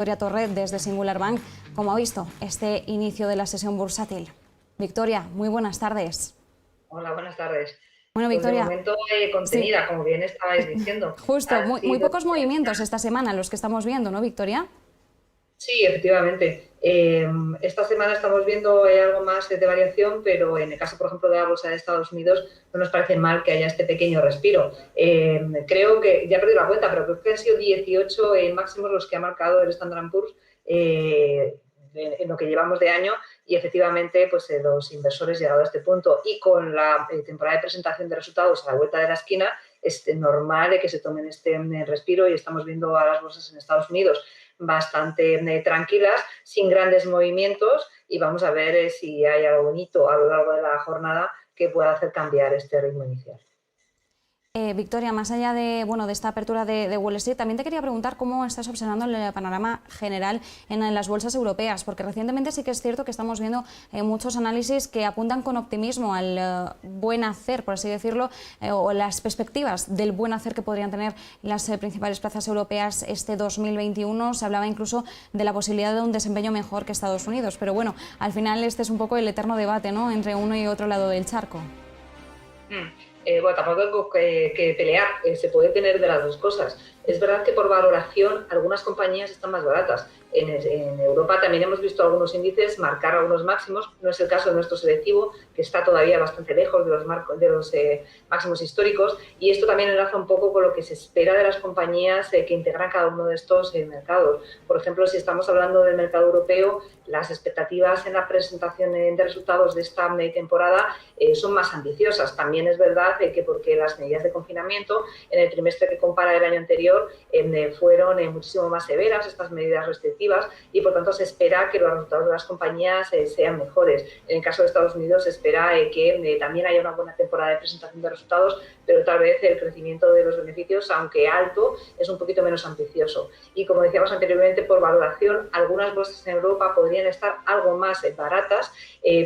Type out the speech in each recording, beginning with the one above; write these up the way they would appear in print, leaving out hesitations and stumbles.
Victoria Torre desde Singular Bank, ¿cómo ha visto este inicio de la sesión bursátil? Victoria, muy buenas tardes. Hola, buenas tardes. Bueno, Pues de Victoria, momento sí, contenida, como bien estabais diciendo. justo, Han muy sido, pocos movimientos esta semana los que estamos viendo, ¿no, Victoria? sí, efectivamente. Esta semana estamos viendo algo más de variación, pero en el caso, por ejemplo, de la bolsa de Estados Unidos, no nos parece mal que haya este pequeño respiro. Creo que, ya he perdido la cuenta, pero creo que han sido 18 máximos los que ha marcado el Standard & Poor's en lo que llevamos de año, y efectivamente pues los inversores llegado a este punto y con la temporada de presentación de resultados a la vuelta de la esquina, es normal que se tomen este respiro, y estamos viendo a las bolsas en Estados Unidos bastante tranquilas, sin grandes movimientos, y vamos a ver si hay algo bonito a lo largo de la jornada que pueda hacer cambiar este ritmo inicial. Victoria, más allá de, de esta apertura de Wall Street, también te quería preguntar cómo estás observando el panorama general en las bolsas europeas, porque recientemente sí que es cierto que estamos viendo muchos análisis que apuntan con optimismo al buen hacer, por así decirlo, o las perspectivas del buen hacer que podrían tener las principales plazas europeas este 2021. Se hablaba incluso de la posibilidad de un desempeño mejor que Estados Unidos, pero bueno, al final este es un poco el eterno debate, ¿no?, entre uno y otro lado del charco. Bueno, tampoco tengo que pelear, se puede tener de las dos cosas. Es verdad que por valoración algunas compañías están más baratas. En Europa también hemos visto algunos índices marcar algunos máximos. No es el caso de nuestro selectivo, que está todavía bastante lejos de los máximos históricos, y esto también enlaza un poco con lo que se espera de las compañías que integran cada uno de estos mercados. Por ejemplo, si estamos hablando del mercado europeo, las expectativas en la presentación de resultados de esta temporada son más ambiciosas. También es verdad que porque las medidas de confinamiento en el trimestre que compara el año anterior fueron muchísimo más severas, estas medidas restrictivas, y por tanto se espera que los resultados de las compañías sean mejores. En el caso de Estados Unidos se espera que también haya una buena temporada de presentación de resultados, pero tal vez el crecimiento de los beneficios, aunque alto, es un poquito menos ambicioso. Y como decíamos anteriormente, por valoración, algunas bolsas en Europa podrían estar algo más baratas,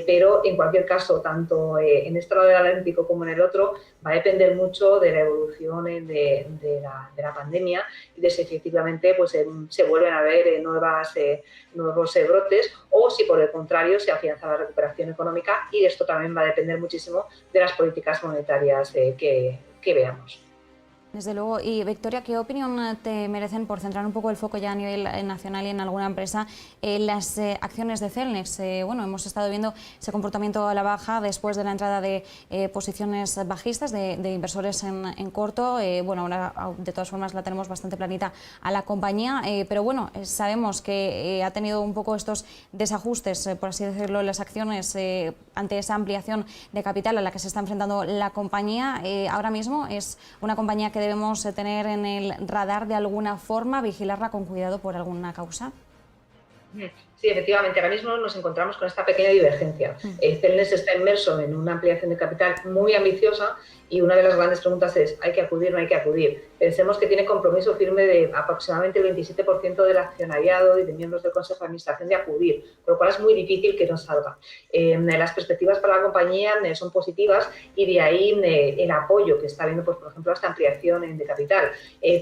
pero en cualquier caso, tanto en este lado del Atlántico como en el otro, va a depender mucho de la evolución de la pandemia y de si efectivamente pues, se vuelven a ver nuevos brotes, o si por el contrario se afianza la recuperación económica, y esto también va a depender muchísimo de las políticas monetarias que veamos. Desde luego. Y Victoria, ¿qué opinión te merecen, por centrar un poco el foco ya a nivel nacional y en alguna empresa, las acciones de Celnex? Bueno, hemos estado viendo ese comportamiento a la baja después de la entrada de posiciones bajistas de inversores en corto. Bueno, ahora de todas formas la tenemos bastante planita a la compañía, pero bueno, sabemos que ha tenido un poco estos desajustes, por así decirlo, en las acciones ante esa ampliación de capital a la que se está enfrentando la compañía. Ahora mismo es una compañía que debemos tener en el radar de alguna forma, vigilarla con cuidado por alguna causa. Sí, efectivamente, ahora mismo nos encontramos con esta pequeña divergencia. Celnex está inmerso en una ampliación de capital muy ambiciosa, y una de las grandes preguntas es, ¿hay que acudir o no hay que acudir? Pensemos que tiene compromiso firme de aproximadamente el 27% del accionariado y de miembros del Consejo de Administración de acudir, con lo cual es muy difícil que no salga. Las perspectivas para la compañía son positivas, y de ahí el apoyo que está habiendo, pues, por ejemplo, a esta ampliación de capital.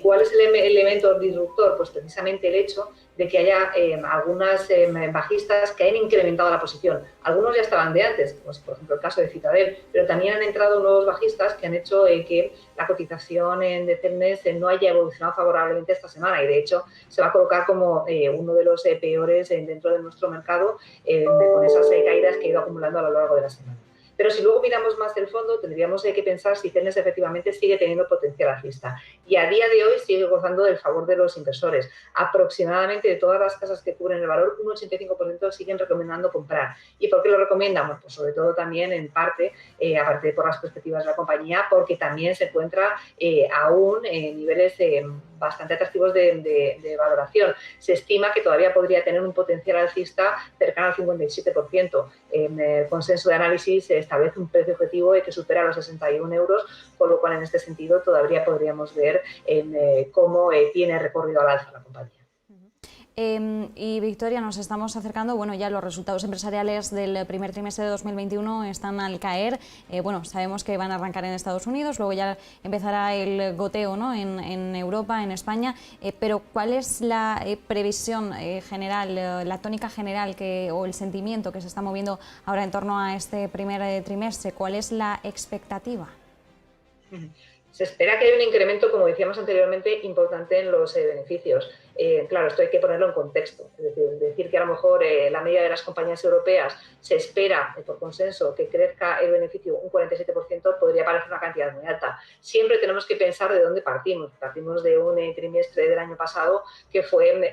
¿Cuál es el elemento disruptor? Pues precisamente el hecho de que haya algunas bajistas que han incrementado la posición. Algunos ya estaban de antes, como es por ejemplo el caso de Citadel, pero también han entrado nuevos bajistas que han hecho que la cotización de Celnex no haya evolucionado favorablemente esta semana, y de hecho se va a colocar como uno de los peores dentro de nuestro mercado, con esas caídas que ha ido acumulando a lo largo de la semana. Pero si luego miramos más del fondo, tendríamos que pensar si Celnex efectivamente sigue teniendo potencial alcista. Y a día de hoy sigue gozando del favor de los inversores. Aproximadamente de todas las casas que cubren el valor, un 85% siguen recomendando comprar. ¿Y por qué lo recomiendan? Pues sobre todo también en parte, aparte por las perspectivas de la compañía, porque también se encuentra aún en niveles bastante atractivos de valoración. Se estima que todavía podría tener un potencial alcista cercano al 57%. En el consenso de análisis se establece un precio objetivo que supera los 61 euros, con lo cual en este sentido todavía podríamos ver cómo tiene recorrido al alza la compañía. Y Victoria, nos estamos acercando, bueno, ya los resultados empresariales del primer trimestre de 2021 están al caer. Bueno, sabemos que van a arrancar en Estados Unidos, luego ya empezará el goteo, ¿no?, en Europa, en España, pero ¿cuál es la previsión general, la tónica general o el sentimiento que se está moviendo ahora en torno a este primer trimestre? ¿Cuál es la expectativa? Se espera que haya un incremento, como decíamos anteriormente, importante en los beneficios. Claro, esto hay que ponerlo en contexto. Es decir que a lo mejor la media de las compañías europeas se espera, por consenso, que crezca el beneficio un 47%, podría parecer una cantidad muy alta. Siempre tenemos que pensar de dónde partimos. Partimos de un trimestre del año pasado que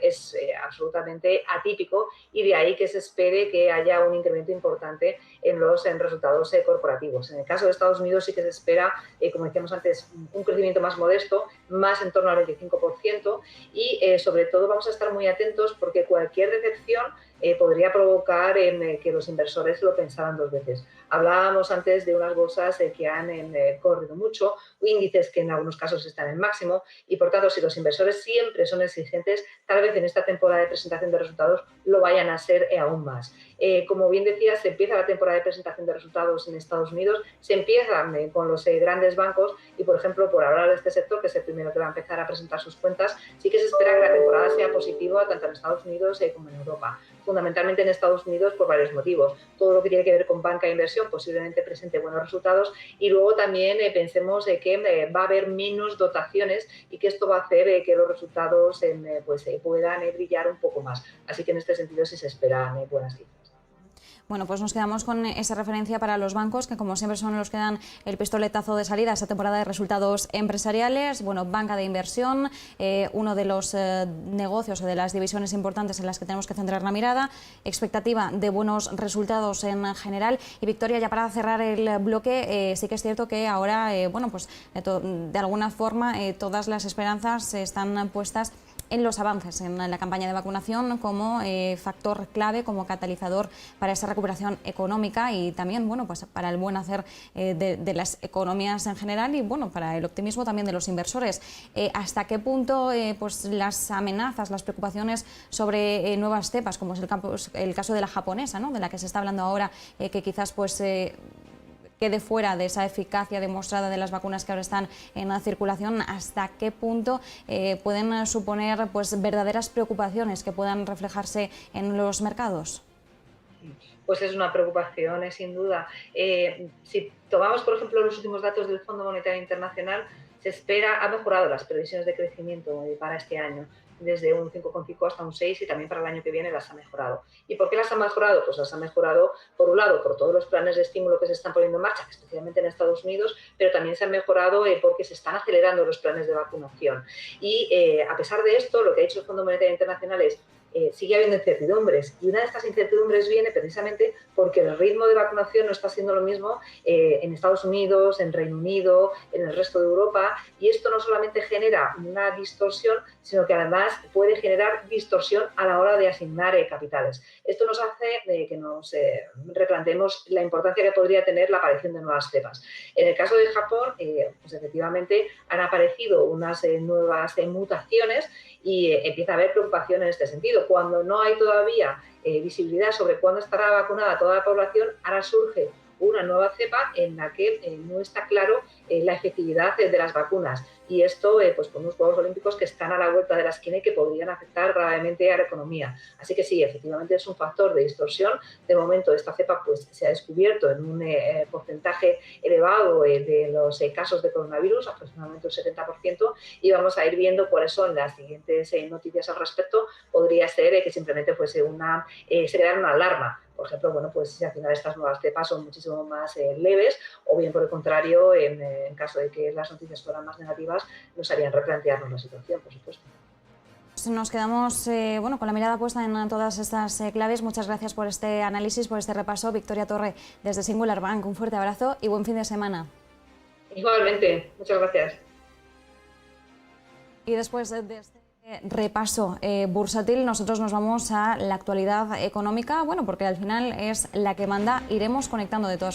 es absolutamente atípico, y de ahí que se espere que haya un incremento importante en los resultados corporativos. En el caso de Estados Unidos sí que se espera, como decíamos antes, un crecimiento más modesto, más en torno al 25%, y sobre todo vamos a estar muy atentos porque cualquier decepción podría provocar que los inversores lo pensaran dos veces. Hablábamos antes de unas bolsas que han corrido mucho, índices que en algunos casos están en máximo, y por tanto, si los inversores siempre son exigentes, tal vez en esta temporada de presentación de resultados lo vayan a ser aún más. Como bien decía, se empieza la temporada de presentación de resultados en Estados Unidos, se empieza con los grandes bancos, y por ejemplo, por hablar de este sector, que es el primero que va a empezar a presentar sus cuentas, sí que se espera que la temporada sea positiva tanto en Estados Unidos como en Europa. Fundamentalmente en Estados Unidos por varios motivos. Todo lo que tiene que ver con banca e inversión posiblemente presente buenos resultados, y luego también pensemos que va a haber menos dotaciones y que esto va a hacer que los resultados puedan brillar un poco más. Así que en este sentido sí se esperan buenas cifras. Bueno, pues nos quedamos con esa referencia para los bancos, que como siempre son los que dan el pistoletazo de salida a esta temporada de resultados empresariales. Bueno, banca de inversión, uno de los negocios o de las divisiones importantes en las que tenemos que centrar la mirada, expectativa de buenos resultados en general. Y Victoria, ya para cerrar el bloque, sí que es cierto que ahora, bueno, pues de alguna forma todas las esperanzas están puestas en los avances en la campaña de vacunación como factor clave, como catalizador para esa recuperación económica y también, bueno, pues para el buen hacer de las economías en general y, bueno, para el optimismo también de los inversores. ¿Hasta qué punto pues las amenazas, las preocupaciones sobre nuevas cepas, como es el caso de la japonesa, ¿no?, de la que se está hablando ahora, que quizás pues quede fuera de esa eficacia demostrada de las vacunas que ahora están en la circulación, hasta qué punto pueden suponer pues verdaderas preocupaciones que puedan reflejarse en los mercados? Pues es una preocupación, sin duda. Si tomamos, por ejemplo, los últimos datos del Fondo Monetario Internacional, ha mejorado las previsiones de crecimiento para este año, desde un 5,5 hasta un 6, y también para el año que viene las ha mejorado. ¿Y por qué las ha mejorado? Pues las ha mejorado, por un lado, por todos los planes de estímulo que se están poniendo en marcha, especialmente en Estados Unidos, pero también se han mejorado porque se están acelerando los planes de vacunación. Y a pesar de esto, lo que ha hecho el Fondo Monetario Internacional es sigue habiendo incertidumbres, y una de estas incertidumbres viene precisamente porque el ritmo de vacunación no está siendo lo mismo en Estados Unidos, en Reino Unido, en el resto de Europa, y esto no solamente genera una distorsión, sino que además puede generar distorsión a la hora de asignar capitales. Esto nos hace que nos replanteemos la importancia que podría tener la aparición de nuevas cepas. En el caso de Japón, pues efectivamente han aparecido unas nuevas mutaciones y empieza a haber preocupación en este sentido. Cuando no hay todavía visibilidad sobre cuándo estará vacunada toda la población, ahora surge una nueva cepa en la que no está claro la efectividad de las vacunas. Y esto, pues con unos Juegos Olímpicos que están a la vuelta de la esquina y que podrían afectar gravemente a la economía. Así que sí, efectivamente es un factor de distorsión. De momento esta cepa pues se ha descubierto en un porcentaje elevado de los casos de coronavirus, aproximadamente un 70%, y vamos a ir viendo cuáles son las siguientes noticias al respecto. Podría ser que simplemente fuese se creara una alarma. Por ejemplo, bueno, pues si al final estas nuevas cepas son muchísimo más leves, o bien por el contrario, en caso de que las noticias fueran más negativas, nos harían replantearnos la situación, por supuesto. Nos quedamos bueno, con la mirada puesta en todas estas claves. Muchas gracias por este análisis, por este repaso. Victoria Torre, desde Singular Bank, un fuerte abrazo y buen fin de semana. Igualmente, muchas gracias. Y después de este repaso bursátil, nosotros nos vamos a la actualidad económica, bueno, porque al final es la que manda. Iremos conectando de todas